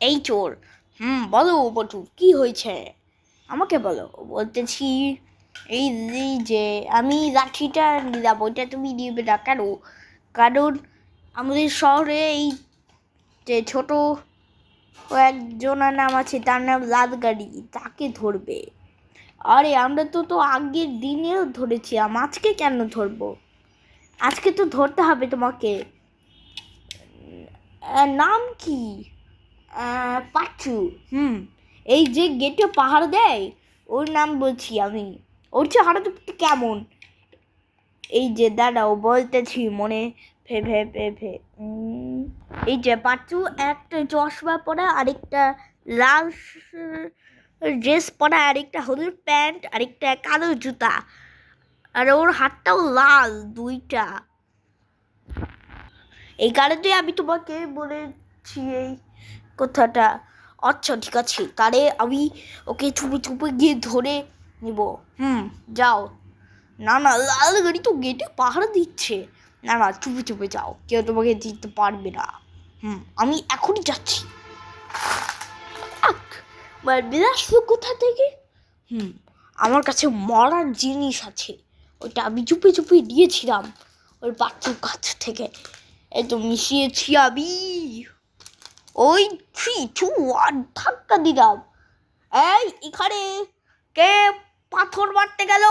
এই চোর, বলো বটু, কি হয়েছে? আমাকে বলো। বলতেছি এই এই যে আমি লাঠিটা নিলাম, ওইটা তুমি নিবে না কেন? কারণ আমাদের শহরে এই যে ছোট একজনের নাম আছে, তার নাম লাল গাড়ি, তাকে ধরবে। আরে আমরা তো আগের দিনেও ধরেছিলাম, আজকে কেন ধরবো? আজকে তো ধরতে হবে তোমাকে। নাম কি? পাচ্ছু। এই যে গেটে পাহাড় দেয়, ওর নাম বলছি আমি। ওর চেহারা তো কেমন? এই যে দাঁড়াও বলতেছি, মনে ভেবে ভেবে। এই যে পাচ্ছু, একটা চশমা পরা, আরেকটা লাল ড্রেস পরা, আরেকটা হলুদ প্যান্ট, আরেকটা কালো জুতা, আর ওর হাতটাও লাল দুইটা। এই কারণে আমি তোমাকে বলেছি এই কথাটা। আচ্ছা ঠিক আছে, তাহলে আমি ওকে চুপে চুপে গিয়ে ধরে নিব। যাও। না না, লাল গাড়ি তো গেটে পাহারা দিচ্ছে। না না, চুপে চুপে যাও, কেউ তোমাকে দিতে পারবে না। আমি এখনই যাচ্ছি। মারবে আসলো কোথা থেকে? আমার কাছে মরার জিনিস আছে, ওইটা আমি চুপে চুপে দিয়েছিলাম ওই বাচ্চার কাছ থেকে। এই তো মিশিয়েছি আমি। ওই 3, 2, 1 ধাক্কা দিলাম। এই এখানে কে পাথর মারতে গেল?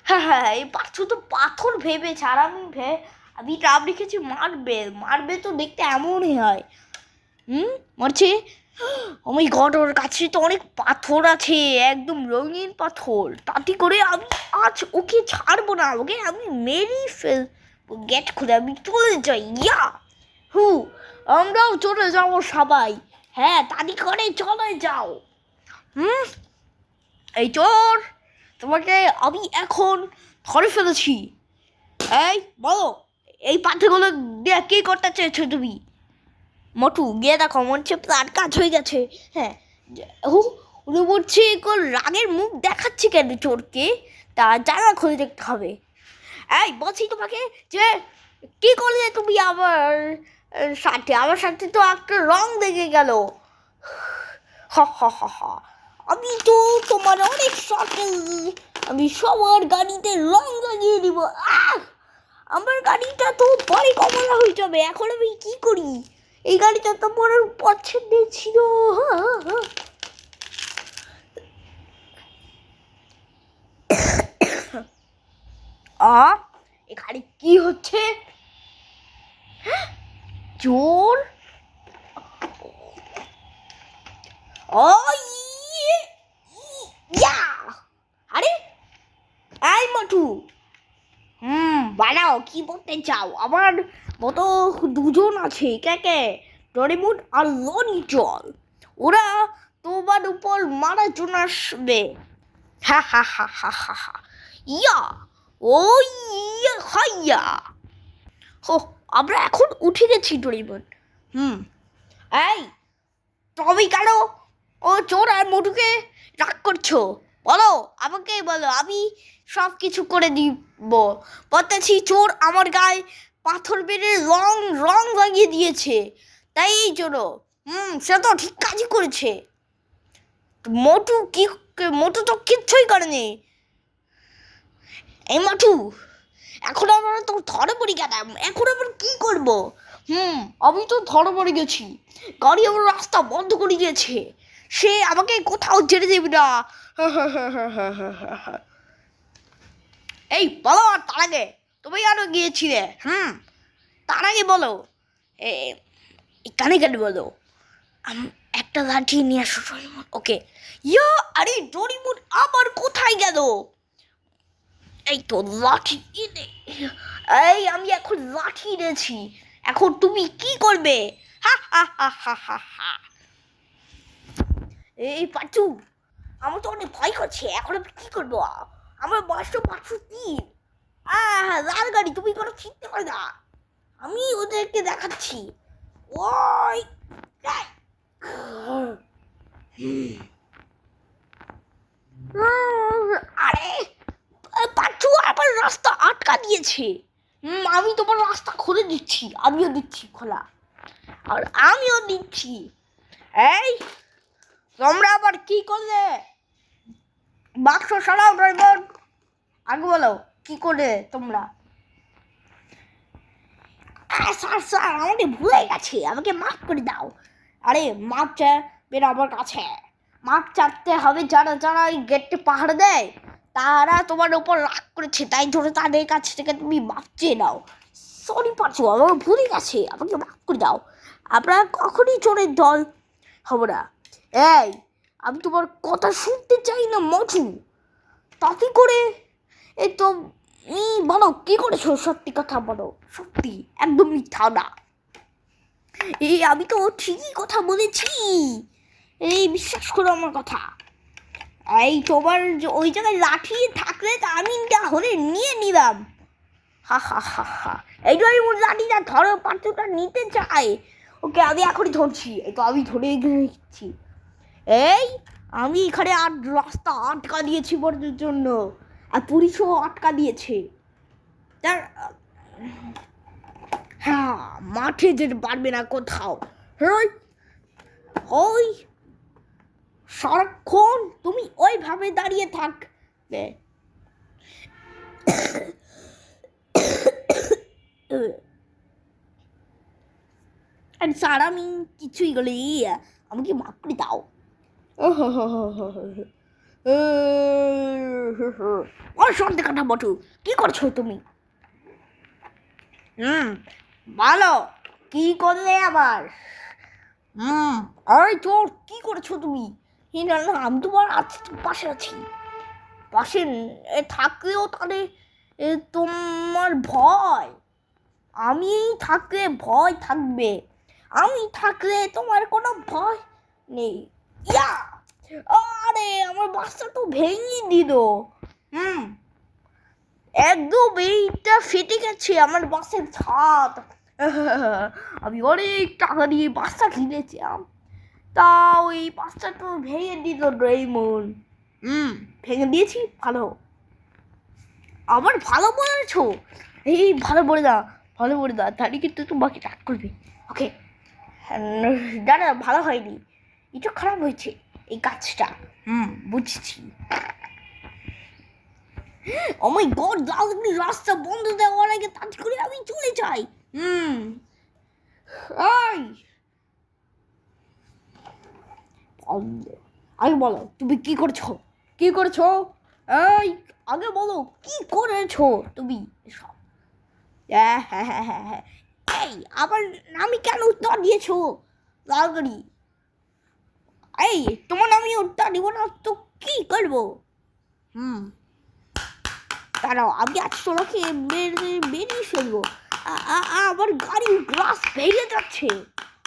হ্যাঁ, এই পাথর তো পাথর ভেবেছে, আর আমি নাম লিখেছি মার্বেল। মার্বেল তো দেখতে এমনই হয়। মারছে। ও মাই গড, ওর কাছে তো অনেক পাথর আছে, একদম রঙিন পাথর। তাতে করে আমি আজ ওকে ছাড়বো না, ওকে আমি মেরেই ফেলবো। গেট খুলে আমি চলে যাই। হু, আমরাও চলে যাবো সবাই। হ্যাঁ, তাড়ি করে চলে যাও। এই চোর, তোমাকে আমি এখন ধরে ফেলেছি। এই বলো, এই পাথরগুলো দিয়ে কি করতে চেয়েছো তুমি? মোটু, গিয়ে দেখো, মনে হচ্ছে প্লাট কাজ হয়ে গেছে। হ্যাঁ, উনি বলছে রাগের মুখ দেখাচ্ছে কেন চোরকে? তা জায়গা খুলে দেখতে হবে। এই বলছি তোমাকে যে কি করলে তুমি আমার সাথে তো একটা রং লেগে গেল। হা হা হা হা, আমি তো তোমার অনেক শখে, আমি সবার গাড়িতে রং লাগিয়ে দিব। আমার গাড়িটা তো পরে কমলা হয়ে যাবে, এখন আমি কি করি? এই গাড়িটা তো আমার পছন্দের ছিল। এখানে কি হচ্ছে? চোর! ও আরে, এই মটু, বানাও, কি বলতে চাও? আমার মতো দুজন আছে, কে? ডরিমুন আর লনি চল। ওরা তোমার উপর মারার জন্য আসবে। হা হা হা হা হা হা। ইয়া ও ইয়া হাইয়া। হো, আমরা এখন উঠে গেছি ডরিমন। এই তুমি কেন ও চোর আর মোটুকে রাগ করছো? বলো, আমাকেই বলো, আমি সব কিছু করে দিব। বলতেছি, চোর আমার গায়ে পাথর মেরে রং রং লাগিয়ে দিয়েছে, তাই এই জন্য। সে তো ঠিক কাজই করেছে। মোটু তো কিচ্ছুই করেনি। এই মোটু, এখন আমরা তো ধরে পড়ে গেলাম, এখন আবার কি করবো? আমি তো ধরে পড়ে গেছি, গাড়ি আমার রাস্তা বন্ধ করে দিয়েছে, সে আমাকে কোথাও ছেড়ে দেবে না। এই বলো, আর তার আগে তুমি আরো গিয়েছিলে। তার আগে বলো, কানে কানে বলো। একটা লাঠি নিয়ে আসো ডরিমন। ওকে। আরে ডরিমন আবার কোথায় গেল? এই তো লাঠি এনে, এই আমি এখন লাঠি এনেছি, এখন তুমি কি করবে? হা হা হা হা হা হা। এই পাচু, আমার তো অনেক ভয় করছে, এখন আমি কি করবো? আমার বয়স তো 503। লাল গাড়ি, তুমি কোনো চিনতে পারো না, আমি ওদেরকে দেখাচ্ছি। ওই আরে পাচু আবার রাস্তা আটকা দিয়েছে। আমি তোমার রাস্তা খুলে দিচ্ছি, আমিও দিচ্ছি খোলা। আর আমিও দিচ্ছি। এই তোমরা আবার কি করলে? বাক্স সরাও ড্রাইভার। আগে বলো কি করলে তোমরা? স্যার স্যার আমাকে ভুলে গেছি, আমাকে মাফ করে দাও। আরে মাপ চাইবেন আমার কাছে। মাপ চাইতে হবে যারা যারা এই গেটে পাহাড় দেয়, তারা তোমার উপর রাগ করেছে, তাই ধরে তাদের কাছ থেকে তুমি মাপ চেয়ে নাও। সরি পাঁচু, আমার ভুলে গেছে, আমাকে মাফ করে দাও। আপনারা কখনই চোরের দল হব না। এই আমি তোমার কথা শুনতে চাই না মজু। তাতে করে এই তো বলো কি করেছো, সত্যি কথা বলো, সত্যি একদম মিথ্যা না। এই আমি তো ঠিকই কথা বলেছি, এই বিশ্বাস করো আমার কথা। এই তোমার ওই জায়গায় লাঠি থাকলে তা আমি হলে নিয়ে নিলাম। হা হা হা হা, এই জন্য ওর লাঠিটা ধরো, পাত্রটা নিতে চাই। ওকে আমি এখনই ধরছি, এই তো আমি ধরে গেছি। এই আমি এখানে রাস্তা আটকা দিয়েছি বড়দের জন্য, আর পুলিশও আটকা দিয়েছে। তার হ্যাঁ, মাঠে যেতে পারবে না কোথাও। ওই সারাক্ষণ তুমি ওইভাবে দাঁড়িয়ে থাকবে। স্যার আমি কিছুই বলি, আমাকে মাফ করে দাও। সত্যি কথা বটু, কি করছো তুমি? ভালো, কি করলে আবার? আরে তোর কি করেছো তুমি? না না, আমি তোমার পাশে আছি। পাশে থাকলেও তাহলে তোমার ভয়। আমি থাকলে ভয় থাকবে, আমি থাকলে তোমার কোনো ভয় নেই। ইয়া, আরে আমার বাসটা তো ভেঙে দিল। একদম এইটা ফেটে গেছে আমার বাসের ছাদ। আমি অনেক টাকা দিয়ে বাসটা কিনেছিলাম, তাও এই বাসটা তো ভেঙে দিল ড্রেমন। ভেঙে দিয়েছি, ভালো। আবার ভালো বলেছো, এই ভালো বলে দাও, ভালো বলে দাও, তাহলে কিন্তু তোমাকে রাগ করবে। ওকে দাদা, ভালো হয়নি, একটু খারাপ হয়েছে এই কাজটা। বুঝছি। ও মাই গড, রাস্তা বন্ধ দেওয়ার আগে তাড়াতাড়ি করে আমি চলে যাই। আগে বলো তুমি কি করছো, কি করছো? এই আগে বলো কি করেছো তুমি সব? হ্যাঁ হ্যাঁ হ্যাঁ হ্যাঁ হ্যাঁ, এই আবার আমি কেন উত্তর দিয়েছো লালগাড়ি? এই তোমার আমি উত্তর দিব না তো কি করবো? দাঁড়াও, আমি আজ তোমাকে বেরিয়ে ফেলবো। আমার গাড়ির গ্লাস ভেঙে যাচ্ছে।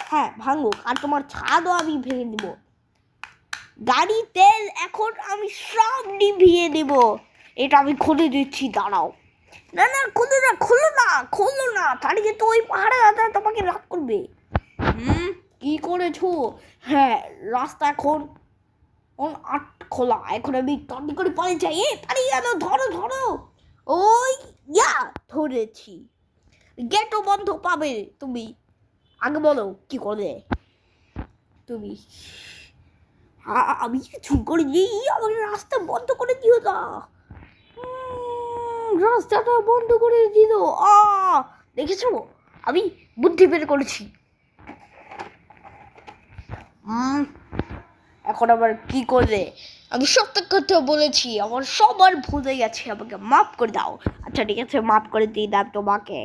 হ্যাঁ ভাঙো, আর তোমার ছাদও আমি ভেঙে দেব। গাড়ি তেল এখন আমি সব নিভিয়ে দেব। এটা আমি খুলে দিচ্ছি, দাঁড়াও। না না, খুলো না, খুলো না, খুলো না, তাহলে কিন্তু ওই পাহাড়ে দাদা তোমাকে রাগ করবে। কি করেছো? হ্যাঁ, রাস্তা এখন আট খোলা, এখন আমি তাড়াতাড়ি করে পালিয়ে যাই। পালিয়ে গেল, ধরো ধরো। ওই ধরেছি। গেটও বন্ধ পাবে তুমি। আগে বলো কি করবে তুমি? আমি কিছু করিনি, আমার রাস্তা বন্ধ করে দিও না। রাস্তাটা বন্ধ করে দিল। দেখেছো, আমি বুদ্ধি বের করেছি। এখন আবার কি করলে? আমি সত্য কথা বলেছি, আমার সবার ভুলে গেছে, আমাকে মাফ করে দাও। আচ্ছা ঠিক আছে, মাফ করে দিই তোমাকে।